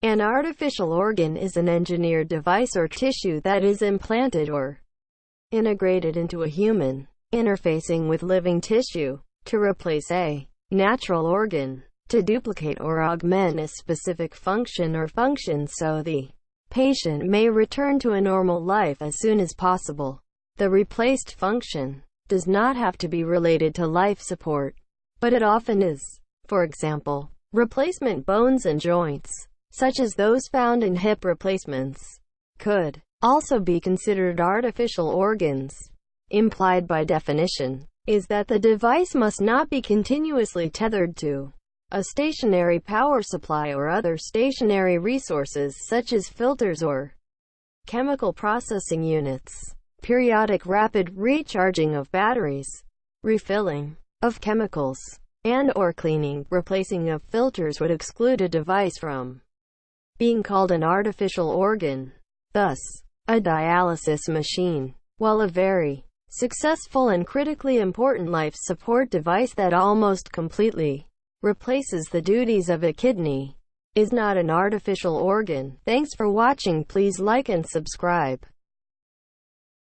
An artificial organ is an engineered device or tissue that is implanted or integrated into a human, interfacing with living tissue, to replace a natural organ, to duplicate or augment a specific function or functions so the patient may return to a normal life as soon as possible. The replaced function does not have to be related to life support, but it often is. For example, replacement bones and joints, such as those found in hip replacements, could also be considered artificial organs. Implied by definition is that the device must not be continuously tethered to a stationary power supply or other stationary resources such as filters or chemical processing units. Periodic rapid recharging of batteries, refilling of chemicals, and/or cleaning, replacing of filters would exclude a device from being called an artificial organ. Thus, a dialysis machine, while a very successful and critically important life support device that almost completely replaces the duties of a kidney, is not an artificial organ. Thanks for watching. Please like and subscribe.